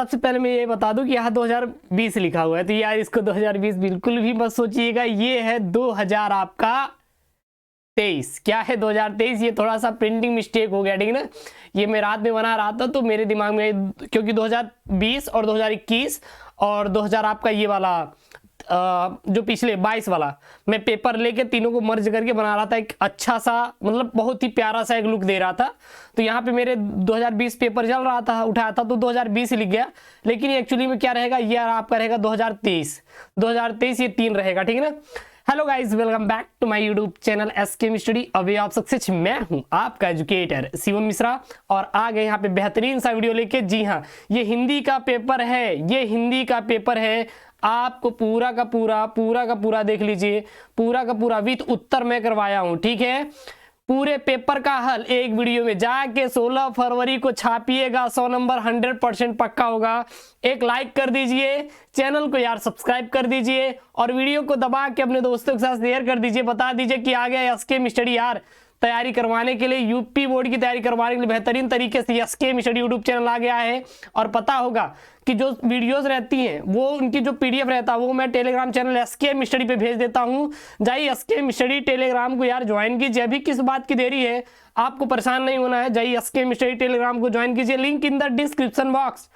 सबसे पहले मैं ये बता दूं कि यहाँ 2020 लिखा हुआ है, तो यार इसको 2020 बिल्कुल भी मत सोचिएगा, ये है 2000 आपका 23। क्या है 2023, ये थोड़ा सा प्रिंटिंग मिस्टेक हो गया, ठीक है ना। ये मैं रात में बना रहा था तो मेरे दिमाग में, क्योंकि 2020 और 2021 और 2000 आपका ये वाला जो पिछले 22 वाला, मैं पेपर लेके तीनों को मर्ज करके बना रहा था, एक अच्छा सा मतलब बहुत ही प्यारा सा एक लुक दे रहा था। तो यहाँ पे मेरे 2020 पेपर चल रहा था, उठाया था तो 2020 लिख गया, लेकिन एक्चुअली में क्या रहेगा, ये आपका रहेगा 2023 ये 3 रहेगा, ठीक है ना। Hello guys, welcome back to my YouTube channel SKM study away of success. मैं हूं आपका एजुकेटर शिवम मिश्रा और आ गए यहाँ पे बेहतरीन सा वीडियो लेके। जी हाँ, ये हिंदी का पेपर है, आपको पूरा का पूरा देख लीजिए, पूरा का पूरा विथ उत्तर मैं करवाया हूं, ठीक है। पूरे पेपर का हल एक वीडियो में जाके 16 फरवरी को छापिएगा, 100 नंबर 100% पक्का होगा। एक लाइक कर दीजिए, चैनल को यार सब्सक्राइब कर दीजिए और वीडियो को दबा के अपने दोस्तों के साथ शेयर कर दीजिए। बता दीजिए कि आ गया SKM स्टडी यार तैयारी करवाने के लिए, यूपी बोर्ड की तैयारी करवाने के लिए बेहतरीन तरीके से SKM स्टडी यूट्यूब चैनल आ गया है। और पता होगा कि जो वीडियोस रहती हैं वो उनकी जो PDF रहता है वो मैं टेलीग्राम चैनल SKM स्टडी पे भेज देता हूं। जाइए SKM स्टडी टेलीग्राम को यार ज्वाइन कीजिए, अभी किस बात की देरी है, आपको परेशान नहीं होना है। जाइए SKM स्टडी टेलीग्राम को ज्वाइन कीजिए, link in the description box.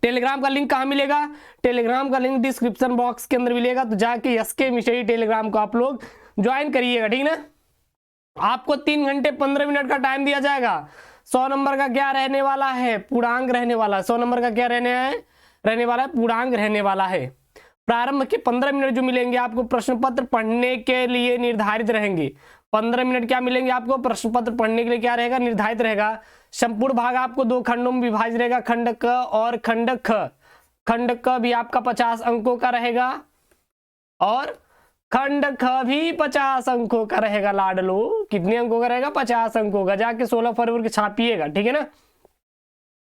Telegram का लिंक कहाँ मिलेगा, टेलीग्राम का लिंक डिस्क्रिप्शन बॉक्स के अंदर मिलेगा, तो जाके SKM स्टडी टेलीग्राम को आप लोग ज्वाइन करिएगा, ठीक ना। आपको 3 घंटे 15 मिनट का टाइम दिया जाएगा। 100 नंबर का क्या रहने वाला है, पूर्णांक रहने वाला है। 100 नंबर का क्या रहने वाला है, पूर्णांक रहने वाला है। प्रारंभ के 15 मिनट जो मिलेंगे आपको प्रश्न पत्र पढ़ने के लिए निर्धारित रहेंगे। 15 मिनट क्या मिलेंगे आपको प्रश्न पत्र पढ़ने के लिए, क्या रहेगा, निर्धारित रहेगा। संपूर्ण भाग आपको 2 खंडों में विभाजित रहेगा, खंड क और खंड ख। खंड क भी आपका 50 अंकों का रहेगा और खंड ख भी 50 अंकों का रहेगा। लाडलो कितने अंकों का रहेगा, 50 अंकों का। जाके 16 फरवरी को छापिएगा, ठीक है ना।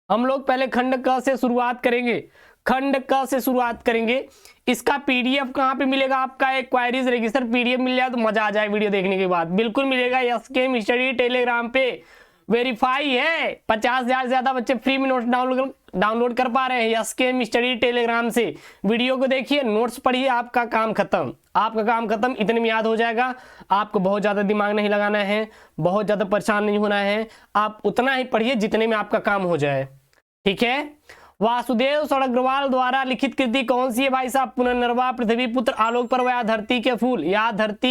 हम लोग पहले खंड क से शुरुआत करेंगे। इसका PDF कहाँ पे मिलेगा, आपका एक क्वायरीज रजिस्टर PDF मिल जाए तो मजा आ जाए वीडियो देखने के बाद। बिल्कुल मिलेगा SKM स्टडी टेलीग्राम पे, वेरीफाई है। 50,000 से ज्यादा बच्चे फ्री में नोट्स डाउनलोड कर पा रहे हैं SKM स्टडी टेलीग्राम से। वीडियो को देखिए, नोट्स पढ़िए, आपका काम खत्म। इतने में याद हो जाएगा। आपको बहुत ज्यादा दिमाग नहीं लगाना है, बहुत ज्यादा परेशान नहीं होना है, आप उतना ही पढ़िए जितने में आपका काम हो जाए, ठीक है। वासुदेव अग्रवाल द्वारा लिखित कृति कौन सी है भाई साहब, पुनर्नवा, पृथ्वी पुत्र, आलोक पर्व या धरती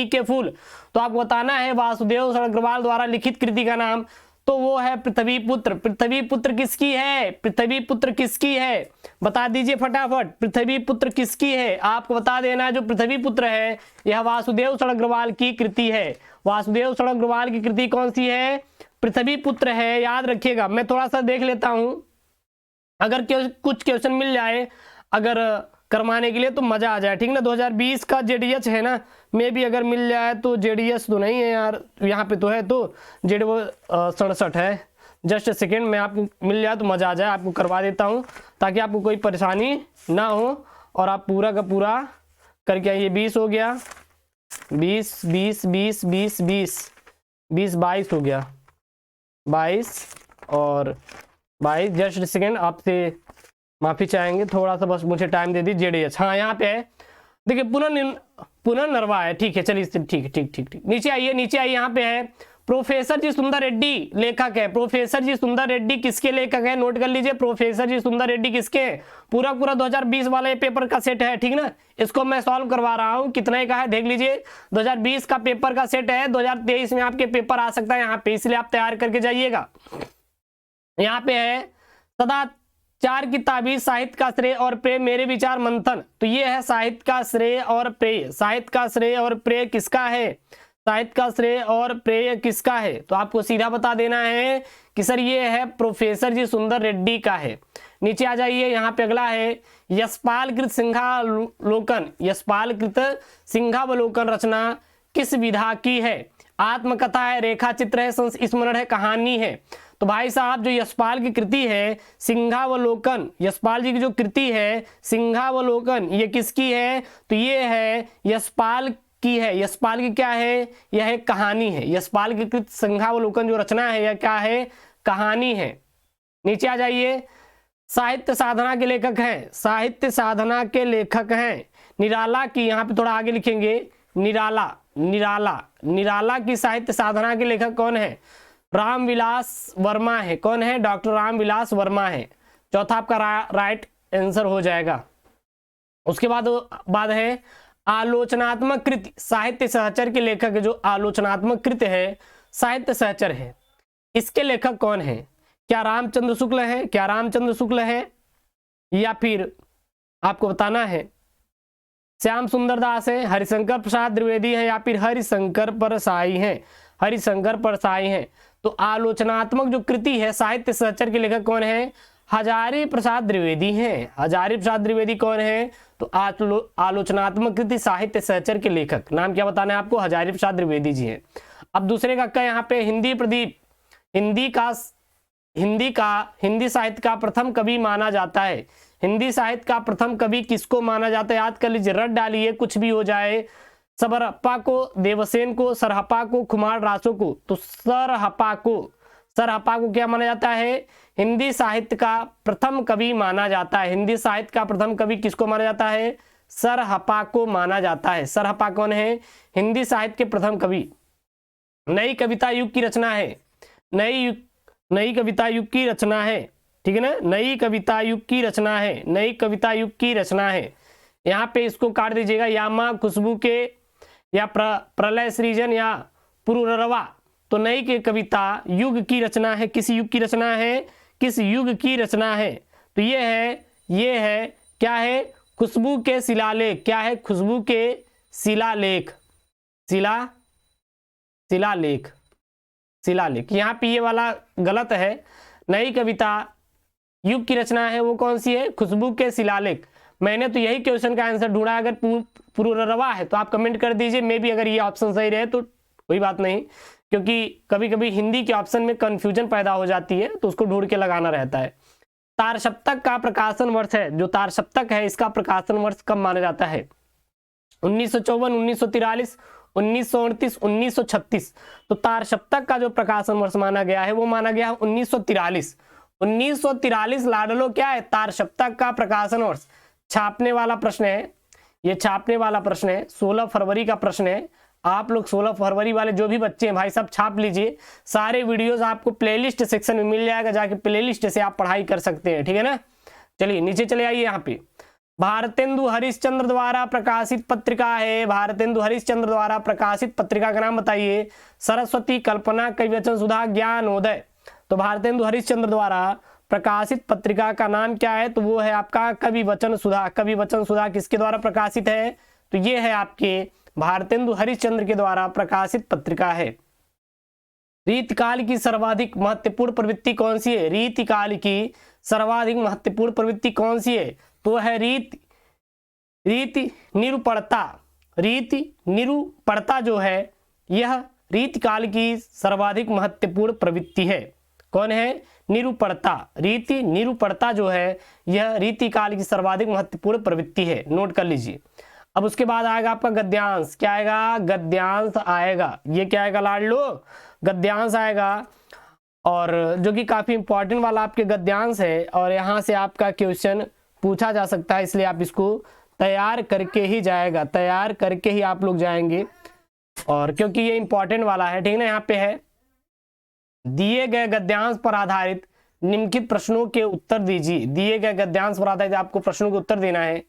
के फूल। तो आपको बताना है वासुदेव अग्रवाल द्वारा लिखित कृति का नाम, तो वो है पृथ्वी पुत्र किसकी है, बता दीजिए फटाफट। पृथ्वी पुत्र किसकी है, आपको बता देना है। जो पृथ्वी पुत्र है यह वासुदेव अग्रवाल की कृति है। वासुदेव अग्रवाल की कृति कौन सी है, पृथ्वी पुत्र है, याद रखिएगा। मैं थोड़ा सा देख लेता हूं, अगर कुछ क्वेश्चन मिल जाए अगर करवाने के लिए तो मजा आ जाए, ठीक ना। 2020 का JDH है ना, में भी अगर मिल जाए तो, JDS तो नहीं है यार, यहाँ पे तो है, तो JD 67 है। जस्ट सेकेंड में आपको मिल जाए तो मजा आ जाए, आपको करवा देता हूँ ताकि आपको कोई परेशानी ना हो और आप पूरा का पूरा करके आइए। 20 हो गया, 20 22 हो गया, 22 और 22। जस्ट सेकेंड, आपसे माफी चाहेंगे, थोड़ा सा बस मुझे टाइम दे दीजिए। JDH हाँ यहाँ पे है, देखिए पुनर्नवा है, ठीक है। चलिए ठीक। नीचे आइए, यहाँ पे है प्रोफेसर जी सुंदर रेड्डी लेखक है। प्रोफेसर जी सुंदर रेड्डी किसके लेखक है, नोट कर लीजिए। प्रोफेसर जी सुंदर रेड्डी किसके, पूरा 2020 वाला ये पेपर का सेट है, ठीक ना। इसको मैं सॉल्व करवा रहा हूँ, कितने का है देख लीजिए। 2020 का पेपर का सेट है, 2023 में आपके पेपर आ सकता है यहाँ पे, इसलिए आप तैयार करके जाइएगा। यहाँ पे है सदाचार की ताबीज, साहित्य का श्रेय और प्रेय, मेरे विचार मंथन। तो ये है साहित्य का श्रेय और प्रेय। साहित्य का श्रेय और प्रेय किसका है, तो आपको सीधा बता देना है कि सर ये है प्रोफेसर जी सुंदर रेड्डी का है। नीचे आ जाइए, यहाँ पे अगला है यशपालकृत सिंहावलोकन रचना किस विधा की है। आत्मकथा है, रेखा चित्र है, संस्मरण है, कहानी है। तो भाई साहब जो यशपाल की कृति है सिंहावलोकन, यशपाल जी की जो कृति है सिंहावलोकन, ये किसकी है, तो ये है यशपाल की है। यशपाल की क्या है, यह एक कहानी है। यशपाल की कृत सिंहावलोकन जो रचना है यह क्या है, कहानी है। नीचे आ जाइए, साहित्य साधना के लेखक हैं, साहित्य साधना के लेखक हैं। निराला की, यहाँ पे थोड़ा आगे लिखेंगे, निराला, निराला, निराला की साहित्य साधना के लेखक कौन है? रामविलास वर्मा है। कौन है? डॉक्टर रामविलास वर्मा है। चौथा आपका राइट आंसर हो जाएगा। उसके बाद है आलोचनात्मक कृति, साहित्य सहचर के लेखक जो आलोचनात्मक कृति है, साहित्य सहचर है, इसके लेखक कौन है? क्या रामचंद्र शुक्ल है? क्या रामचंद्र शुक्ल है? या फिर आपको बताना है श्याम सुंदर दास है, हरिशंकर प्रसाद द्विवेदी है, या फिर हरिशंकर परसाई है? हरिशंकर परसाई है। तो आलोचनात्मक जो कृति है साहित्य सहचर के लेखक कौन है? हजारी प्रसाद द्विवेदी हैं। हजारी प्रसाद द्विवेदी कौन है? तो आलोचनात्मक कृति साहित्य सहचर के लेखक नाम क्या बताना है आपको? हजारी प्रसाद द्विवेदी जी हैं। अब दूसरे का यहाँ पे हिंदी प्रदीप, हिंदी साहित्य का प्रथम कवि माना जाता है। हिंदी साहित्य का प्रथम कवि किसको माना जाता है? याद कर लीजिए, रट डालिए, कुछ भी हो जाए। सबरप्पा को, देवसेन को, सरहप्पा को, कुमार रासो को। तो सरहप्पा को क्या माना जाता है? हिंदी साहित्य का प्रथम कवि माना जाता है। हिंदी साहित्य का प्रथम कवि किसको माना जाता है? सरहप्पा को माना जाता है। सरहप्पा कौन है? हिंदी साहित्य के प्रथम कवि। नई कविता युग की रचना है, नई कविता युग की रचना है, ठीक है ना? नई कविता युग की रचना है, नई कविता युग की रचना है। यहाँ पे इसको काट दीजिएगा, या माँ खुशबू के, या प्रलय सृजन, या पुरुरवा। तो नई के कविता युग की रचना है। किस युग की रचना है? किस युग की रचना है? तो ये है क्या है? खुशबू के शिलालेख। क्या है? खुशबू के शिलालेख, शिलालेख। यहाँ पे ये वाला गलत है। नई कविता युग की रचना है वो कौन सी है? खुशबू के शिलालेख। मैंने तो यही क्वेश्चन का आंसर ढूंढा। अगर पुरुरवा है तो आप कमेंट कर दीजिए। मे भी अगर ये ऑप्शन सही रहे तो कोई बात नहीं, क्योंकि कभी कभी हिंदी के ऑप्शन में कंफ्यूजन पैदा हो जाती है, तो उसको ढूंढ के लगाना रहता है। तारसप्तक का प्रकाशन वर्ष है, जो तारसप्तक है इसका प्रकाशन वर्ष कब माना जाता है? 1954, 1943, 1929, 1936। तो तारसप्तक का जो प्रकाशन वर्ष माना गया है वो माना गया है 1943। 1943 लाडलो क्या है? तारसप्तक का प्रकाशन वर्ष। छापने वाला प्रश्न है, ये छापने वाला प्रश्न है, 16 फरवरी का प्रश्न है। आप लोग 16 फरवरी वाले जो भी बच्चे हैं भाई सब छाप लीजिए। सारे वीडियोस आपको प्लेलिस्ट सेक्शन में मिल जाएगा, जाके प्लेलिस्ट से आप पढ़ाई कर सकते हैं, ठीक है ना? चलिए नीचे चले आइए। यहाँ पे भारतेंदु हरिश्चंद्र द्वारा प्रकाशित पत्रिका है, भारतेंदु हरिश्चंद्र द्वारा प्रकाशित पत्रिका का नाम बताइए। सरस्वती, कल्पना, कविवचन सुधा, ज्ञानोदय। तो भारतेंदु हरिश्चंद्र द्वारा प्रकाशित पत्रिका का नाम क्या है? तो वो है आपका कविवचन सुधा। कविवचन सुधा किसके द्वारा प्रकाशित है? तो ये है आपके भारतेंदु हरिश्चंद्र के द्वारा प्रकाशित पत्रिका है। रीतिकाल की सर्वाधिक महत्वपूर्ण प्रवृत्ति कौन सी है? रीतिकाल की सर्वाधिक महत्वपूर्ण प्रवृत्ति कौन सी है? तो है रीति निरूपणता। रीति निरूपणता जो है यह रीतिकाल की सर्वाधिक महत्वपूर्ण प्रवृत्ति है। कौन है? निरूपणता। रीति निरूपणता जो है यह रीतिकाल की सर्वाधिक महत्वपूर्ण प्रवृत्ति है, नोट कर लीजिए। अब उसके बाद आएगा आपका गद्यांश। क्या आएगा? गद्यांश आएगा। ये क्या आएगा लाडलो? गद्यांश आएगा, और जो कि काफी इंपॉर्टेंट वाला आपके गद्यांश है, और यहाँ से आपका क्वेश्चन पूछा जा सकता है, इसलिए आप इसको तैयार करके ही जाएगा, तैयार करके ही आप लोग जाएंगे, और क्योंकि ये इंपॉर्टेंट वाला है, ठीक है ना? यहाँ पे है दिए गए गद्यांश पर आधारित निम्नलिखित प्रश्नों के उत्तर दीजिए। दिए गए गद्यांश पर आधारित आपको प्रश्नों के उत्तर देना है।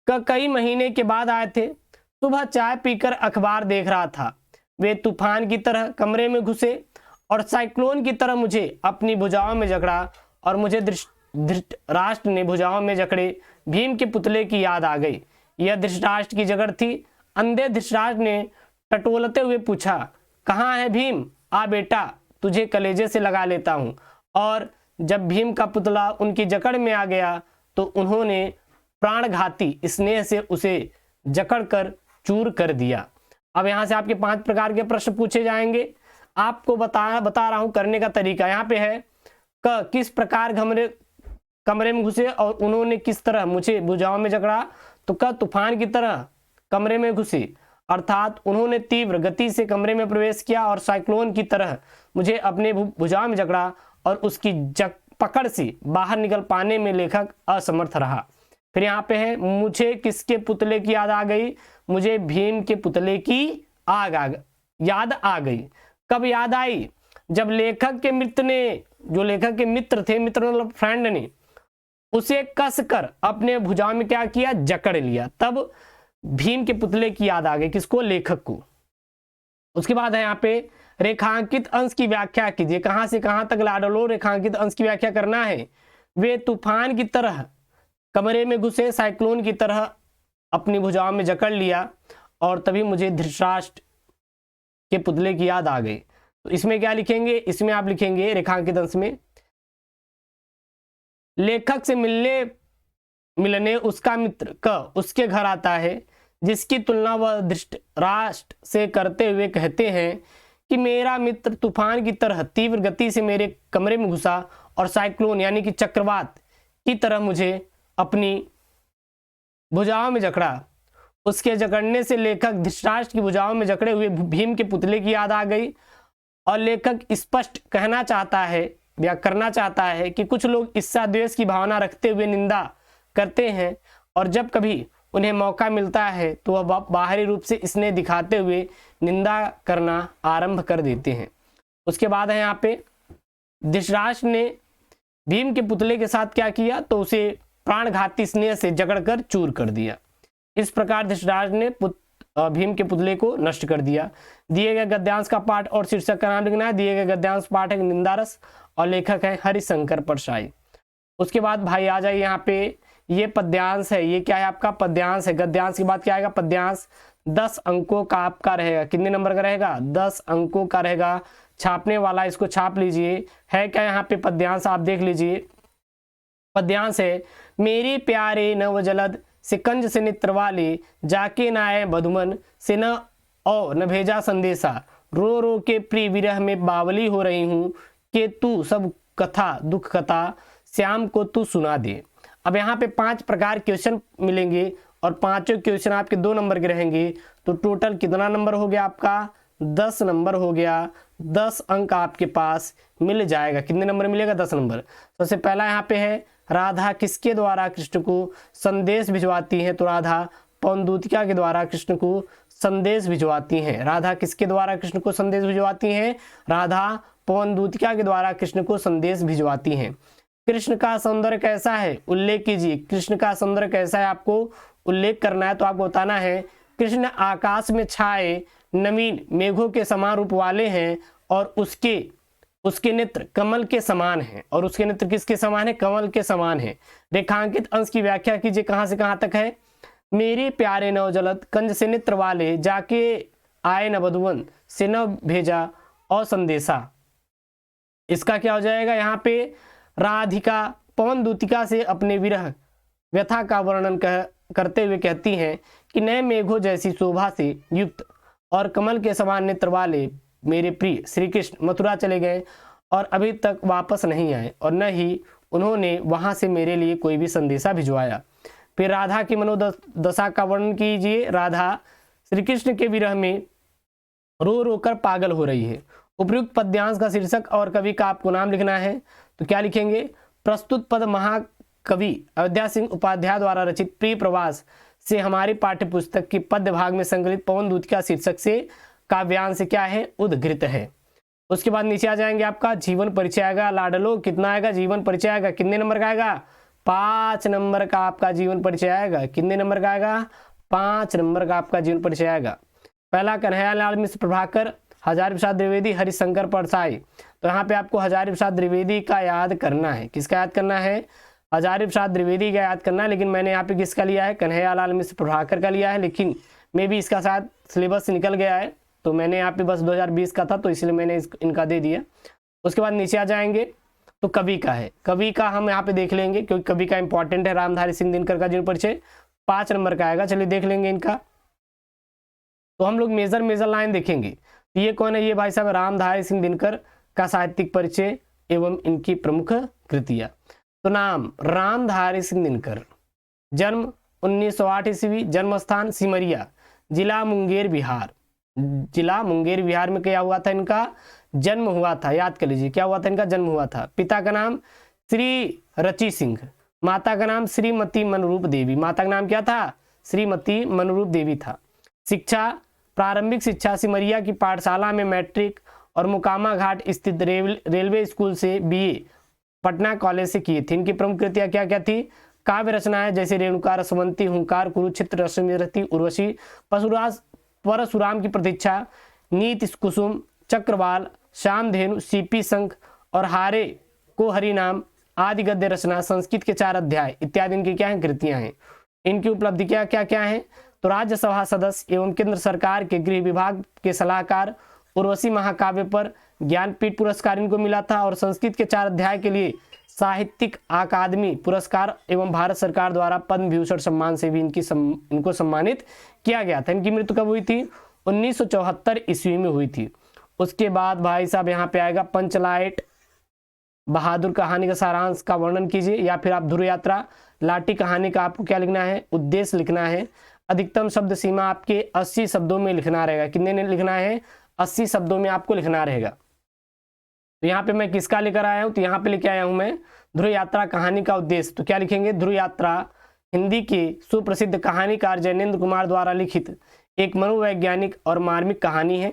कई महीने के बाद आए थे, सुबह चाय पीकर अखबार देख रहा था, वे तूफान की तरह कमरे में घुसे और साइक्लोन की तरह मुझे अपनी भुजाओं में जकड़ा, और मुझे धृतराष्ट्र ने भुजाओं में जकड़े भीम के पुतले की याद आ गई। यह धृतराष्ट्र की जगड़ थी। अंधे धृतराष्ट्र ने टटोलते हुए पूछा, कहाँ है भीम? आ बेटा, तुझे कलेजे से लगा लेता हूं। और जब भीम का पुतला उनकी जकड़ में आ गया तो उन्होंने प्राणघाती स्नेह से उसे जकड़कर चूर कर दिया। अब यहाँ से आपके 5 प्रकार के प्रश्न पूछे जाएंगे। आपको बता रहा हूं करने का तरीका। यहाँ पे है किस प्रकार कमरे में घुसे और उन्होंने किस तरह मुझे भुजाओं में जकड़ा। तो तूफान की तरह कमरे में घुसे, अर्थात उन्होंने तीव्र गति से कमरे में प्रवेश किया और साइक्लोन की तरह मुझे अपने भुजाओं में जकड़ा और उसकी पकड़ से बाहर निकल पाने में लेखक असमर्थ रहा। फिर यहाँ पे है, मुझे किसके पुतले की याद आ गई, मुझे भीम के पुतले की याद आ गई। कब याद आई, जब लेखक के मित्र ने, जो लेखक के मित्र थे, मित्र मतलब फ्रेंड ने उसे कसकर अपने भुजाओं में क्या किया, जकड़ लिया, तब भीम के पुतले की याद आ गई, किसको, लेखक को। उसके बाद है यहाँ पे, रेखांकित अंश की व्याख्या कीजिए। कहां से कहां तक लाडलो रेखांकित अंश की व्याख्या करना है। वे तूफान की तरह कमरे में घुसे, साइक्लोन की तरह अपनी भुजाओं में जकड़ लिया, और तभी मुझे धृतराष्ट्र के पुतले की याद आ गई। तो इसमें क्या लिखेंगे, इसमें आप लिखेंगे रेखांकित अंश में, लेखक से मिलने उसका मित्र क उसके घर आता है, जिसकी तुलना वह धृतराष्ट्र से करते हुए कहते हैं कि मेरा मित्र तूफान की तरह तीव्र गति से मेरे कमरे में घुसा और साइक्लोन यानी कि चक्रवात की तरह मुझे अपनी भुजाओं में जकड़ा। उसके जकड़ने से लेखक धृतराष्ट्र की भुजाओं में जकड़े हुए भीम के पुतले की याद आ गई। और लेखक स्पष्ट कहना चाहता है या करना चाहता है कि कुछ लोग ईर्ष्या द्वेष की भावना रखते हुए निंदा करते हैं, और जब कभी उन्हें मौका मिलता है तो वह बाहरी रूप से स्नेह दिखाते हुए निंदा करना आरंभ कर देते हैं। उसके बाद है यहाँ पे, धृतराष्ट्र ने भीम के पुतले के साथ क्या किया, तो उसे प्राणघाती स्नेह से जकड़कर चूर कर दिया। इस प्रकार धृतराष्ट्र ने भीम के पुतले को नष्ट कर दिया। दिए गए गद्यांश का पाठ और शीर्षक का नाम लिखना है। दिए गए गद्यांश पाठ है निंदारस और लेखक है हरिशंकर परसाई। उसके बाद भाई आ जाइए यहाँ पे, ये पद्यांश है, ये क्या है आपका पद्यांश है। गद्यांश के बाद क्या आएगा, पद्यांश 10 अंकों का आपका रहेगा। कितने नंबर का रहेगा, 10 अंकों का रहेगा। छापने वाला इसको छाप लीजिए। है क्या यहाँ पे पद्यांश, आप देख लीजिए। पद्यांश है, मेरे प्यारे नवजलद सिकंज से नेत्र वाले, जाके न आए बधुमन से न भेजा संदेशा, रो रो के प्रिय विरह में बावली हो रही हूँ, कि तू सब कथा दुख कथा श्याम को तू सुना दे। अब यहाँ पे 5 प्रकार क्वेश्चन मिलेंगे और पांचों क्वेश्चन आपके 2 नंबर के रहेंगे। तो टोटल कितना नंबर हो गया आपका, 10 नंबर हो गया। 10 अंक आपके पास मिल जाएगा। कितने नंबर मिलेगा, 10 नंबर। सबसे पहला यहाँ पे है, राधा किसके द्वारा कृष्ण को संदेश भिजवाती है, तो राधा पवन दूतिका के द्वारा कृष्ण को संदेश भिजवाती हैं। राधा किसके द्वारा कृष्ण को संदेश भिजवाती हैं, राधा पवन दूतिका के द्वारा कृष्ण को संदेश भिजवाती हैं। कृष्ण का सौंदर्य कैसा है, उल्लेख कीजिए। कृष्ण का सौंदर्य कैसा है आपको उल्लेख करना है। तो आपको बताना है, कृष्ण आकाश में छाए नवीन मेघों के समान रूप वाले हैं, और उसके नेत्र कमल के समान हैं। और उसके नेत्र किसके समान है, कमल के समान है। रेखांकित अंश की व्याख्या कीजिए, कहां से कहां तक है। मेरे प्यारे नवजलद कंज से नेत्र वाले, जाके आए न बधुवन से न भेजा और संदेशा। इसका क्या हो जाएगा, यहाँ पे राधिका पवन दूतिका से अपने विरह व्यथा का वर्णन करते हुए कहती हैं कि नए मेघों जैसी शोभा से युक्त और कमल के समान नेत्र वाले मेरे प्रिय श्री कृष्ण मथुरा चले गए और अभी तक वापस नहीं आए, और न ही उन्होंने वहां से मेरे लिए कोई भी संदेशा भिजवाया। फिर राधा की मनोदशा का वर्णन कीजिए। राधा श्री कृष्ण के विरह में रो रो कर पागल हो रही है। उपयुक्त पद्यांश का शीर्षक और कवि का आपको नाम लिखना है। तो क्या लिखेंगे, प्रस्तुत पद महाकवि अयोध्या सिंह उपाध्याय द्वारा रचित प्रिय प्रवास से हमारी पाठ्य पुस्तक की पद्य भाग में संकलित पवन दूतिका शीर्षक से काव्यांश क्या है, उद्घृत है। उसके बाद नीचे आ जाएंगे, आपका जीवन परिचय आएगा। लाडलो कितना आएगा, जीवन परिचय आएगा। कितने नंबर का आएगा, 5 नंबर का आपका जीवन परिचय आएगा। कितने नंबर का आएगा, 5 नंबर का आपका जीवन परिचय आएगा। पहला कन्हैयालाल मिश्र प्रभाकर, हजारी प्रसाद द्विवेदी, हरिशंकर परसाई। तो यहाँ पे आपको हजारी प्रसाद द्विवेदी का याद करना है। किसका याद करना है, हजारी प्रसाद द्विवेदी का याद करना है। लेकिन मैंने यहाँ पे किसका लिया है, कन्हैयालाल मिश्र प्रभाकर का लिया है। लेकिन मे भी इसका शायद सिलेबस निकल गया है, तो मैंने यहाँ पे बस 2020 का था, तो इसलिए मैंने इनका दे दिया। उसके बाद नीचे आ जाएंगे, तो कवि का है। कवि का हम यहाँ पे देख लेंगे, क्योंकि कवि का इंपॉर्टेंट है। रामधारी सिंह दिनकर का जीवन परिचय 5 नंबर का आएगा। चलिए देख लेंगे इनका। तो हम लोग मेजर लाइन देखेंगे। ये कौन है, ये भाई साहब रामधारी सिंह दिनकर का साहित्यिक परिचय एवं इनकी प्रमुख कृतियां। तो नाम रामधारी सिंह दिनकर, जन्म 1908 ईस्वी, जन्म स्थान सिमरिया, जिला मुंगेर बिहार। जिला मुंगेर बिहार में क्या हुआ था, इनका जन्म हुआ था। याद कर लीजिए, क्या हुआ था, इनका जन्म हुआ था। पिता का नाम श्री रची सिंह। माता का नाम श्रीमती मनरूप देवी। माता का नाम क्या था? श्रीमती मनरूप देवी था। शिक्षा, प्रारंभिक शिक्षा सिमरिया की पाठशाला में मैट्रिक और मुकामा घाट स्थित रेलवे स्कूल से बीए पटना कॉलेज से किए थे। इनकी प्रमुख कृतियां क्या क्या थी? काव्य रचनाएं जैसे रेणुका, रसवंती, हुंकार, कुरुक्षेत्र, रश्मिरथी, उर्वशी, परशुराम की प्रतीक्षा, नीति कुसुम, चक्रवाल, श्यामधेनु, सीपी शंख और हारे को हरिनाम आदि गद्य रचना, संस्कृत के 4 अध्याय इत्यादि इनकी क्या है? कृतियां हैं। इनकी उपलब्धि क्या क्या क्या है? तो राज्यसभा सदस्य एवं केंद्र सरकार के गृह विभाग के सलाहकार, उर्वशी महाकाव्य पर ज्ञानपीठ पुरस्कार इनको मिला था और संस्कृत के 4 अध्याय के लिए साहित्यिक अकादमी पुरस्कार एवं भारत सरकार द्वारा पद्म विभूषण सम्मान से भी इनको सम्मानित किया गया था। इनकी मृत्यु कब हुई थी? 1974 ईस्वी में हुई थी। उसके बाद भाई साहब यहाँ पे आएगा पंचलाइट बहादुर कहानी का सारांश का वर्णन कीजिए, या फिर आप ध्रुव यात्रा लाठी कहानी का आपको क्या लिखना है? उद्देश्य लिखना है। अधिकतम शब्द सीमा आपके 80 शब्दों में लिखना रहेगा। कितने ने लिखना है? 80 शब्दों में आपको लिखना रहेगा। तो यहाँ पे मैं किसका लेकर आया हूँ? तो यहाँ पे लेके आया हूँ मैं ध्रुव यात्रा कहानी का उद्देश्य। तो क्या लिखेंगे? ध्रुव यात्रा हिंदी के सुप्रसिद्ध कहानीकार जैनेन्द्र कुमार द्वारा लिखित एक मनोवैज्ञानिक और मार्मिक कहानी है।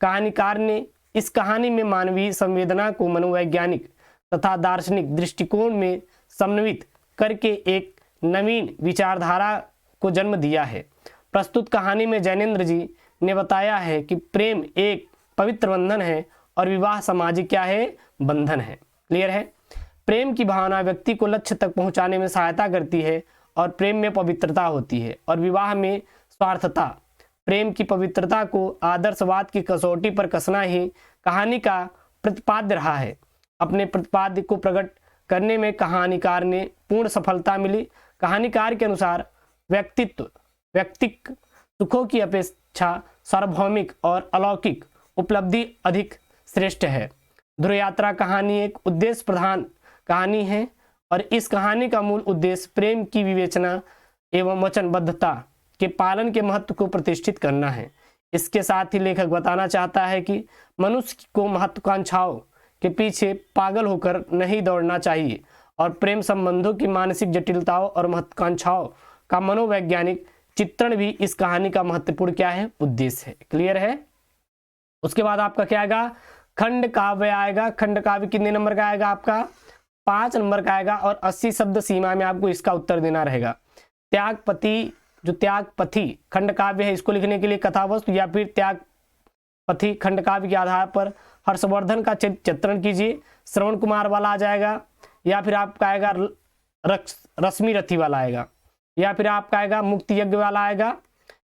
कहानीकार ने इस कहानी में मानवीय संवेदना को मनोवैज्ञानिक तथा दार्शनिक दृष्टिकोण में समन्वित करके एक नवीन विचारधारा को जन्म दिया है। प्रस्तुत कहानी में जैनेन्द्र जी ने बताया है कि प्रेम एक पवित्र बंधन है और विवाह सामाजिक क्या है? बंधन है। क्लियर है? प्रेम की भावना व्यक्ति को लक्ष्य तक पहुंचाने में सहायता करती है और प्रेम में पवित्रता होती है और विवाह में स्वार्थता। प्रेम की पवित्रता को आदर्शवाद की कसौटी पर कसना ही कहानी का प्रतिपाद्य रहा है। अपने प्रतिपाद्य को प्रकट करने में कहानीकार ने पूर्ण सफलता मिली। कहानीकार के अनुसार व्यक्तिक सुखों की अपेक्षा सार्वभौमिक और अलौकिक उपलब्धि अधिक श्रेष्ठ है। ध्रुव यात्रा कहानी एक उद्देश्य प्रधान कहानी है और इस कहानी का मूल उद्देश्य प्रेम की विवेचना एवं वचनबद्धता के पालन के महत्व को प्रतिष्ठित करना है। इसके साथ ही लेखक बताना चाहता है कि मनुष्य को महत्वाकांक्षाओं के पीछे पागल होकर नहीं दौड़ना चाहिए और प्रेम संबंधों की मानसिक जटिलताओं और महत्वाकांक्षाओं का मनोवैज्ञानिक चित्रण भी इस कहानी का महत्वपूर्ण क्या है? उद्देश्य है। क्लियर है? उसके बाद आपका क्या आएगा? खंड काव्य आएगा। खंड काव्य कितने नंबर का आएगा? आपका 5 नंबर का आएगा और 80 शब्द सीमा में आपको इसका उत्तर देना रहेगा। त्यागपति, जो त्यागपथी खंड काव्य है, इसको लिखने के लिए कथावस्तु या फिर त्यागपथी खंड काव्य के आधार पर हर्षवर्धन का चित्रण कीजिए। श्रवण कुमार वाला आ जाएगा, या फिर आपका आएगा रश्मिरथी वाला आएगा, या फिर आपका आएगा मुक्ति यज्ञ वाला आएगा,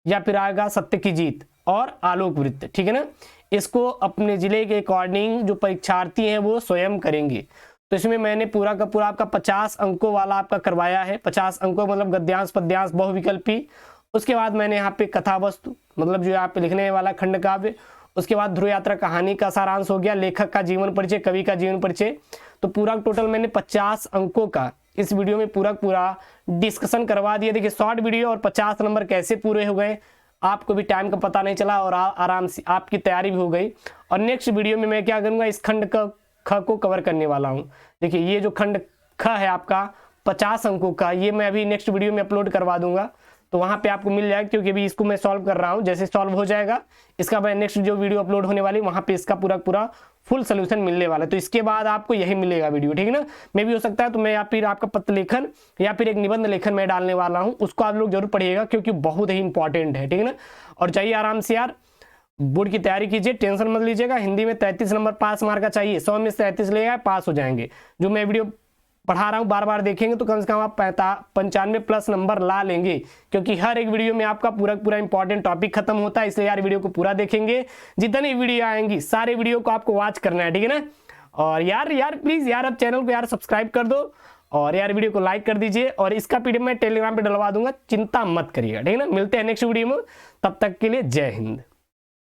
या फिर आएगा सत्य की जीत और आलोक वृत्त। ठीक है ना? इसको अपने जिले के अकॉर्डिंग जो परीक्षार्थी हैं वो स्वयं करेंगे। तो इसमें मैंने पूरा का पूरा आपका 50 अंकों वाला आपका करवाया है। 50 अंकों मतलब गद्यांश, पद्यांश, बहुविकल्पी। उसके बाद मैंने यहाँ पे कथावस्तु मतलब जो यहाँ पे लिखने वाला खंड काव्य, उसके बाद ध्रुव यात्रा कहानी का सारांश हो गया, लेखक का जीवन परिचय, कवि का जीवन परिचय। तो पूरा टोटल मैंने 50 अंकों का इस वीडियो में पूरा डिस्कशन करवा दिया। देखिए शॉर्ट वीडियो और 50 नंबर कैसे पूरे हो गए, आपको भी टाइम का पता नहीं चला और आराम से आपकी तैयारी भी हो गई। और नेक्स्ट वीडियो में मैं क्या करूँगा, इस खंड का ख को कवर करने वाला हूँ। देखिए ये जो खंड ख है आपका 50 अंकों का, ये मैं अभी नेक्स्ट वीडियो में अपलोड करवा दूंगा, तो वहाँ पे आपको मिल जाएगा, क्योंकि अभी इसको मैं सॉल्व कर रहा हूँ। जैसे सॉल्व हो जाएगा इसका मैं नेक्स्ट जो वीडियो अपलोड होने वाली वहाँ पे इसका पूरा फुल सोल्यूशन मिलने वाला है। तो इसके बाद आपको यही मिलेगा वीडियो। ठीक है ना? मैं भी हो सकता है तो मैं या फिर आपका पत्र लेखन या फिर एक निबंध लेखन मैं डालने वाला हूँ, उसको आप लोग जरूर पढ़िएगा क्योंकि बहुत ही इंपॉर्टेंट है। ठीक है ना? और चाहिए आराम से यार, बोर्ड की तैयारी कीजिए, टेंशन मत लीजिएगा। हिंदी में 33 नंबर पास मार्क का चाहिए, 100 में 33 लेगा पास हो जाएंगे। जो मैं वीडियो पढ़ा रहा हूँ बार बार देखेंगे तो कम से कम आप 95+ नंबर ला लेंगे, क्योंकि हर एक वीडियो में आपका पूरा इंपॉर्टेंट टॉपिक खत्म होता है। इसलिए यार वीडियो को पूरा देखेंगे, जितनी वीडियो आएंगी सारे वीडियो को आपको वॉच करना है। ठीक है ना? और यार प्लीज यार अब चैनल को यार सब्सक्राइब कर दो और यार वीडियो को लाइक कर दीजिए। और इसका पीडीएफ मैं टेलीग्राम पे डलवा दूंगा, चिंता मत करिएगा। ठीक है ना? मिलते हैं नेक्स्ट वीडियो में, तब तक के लिए जय हिंद।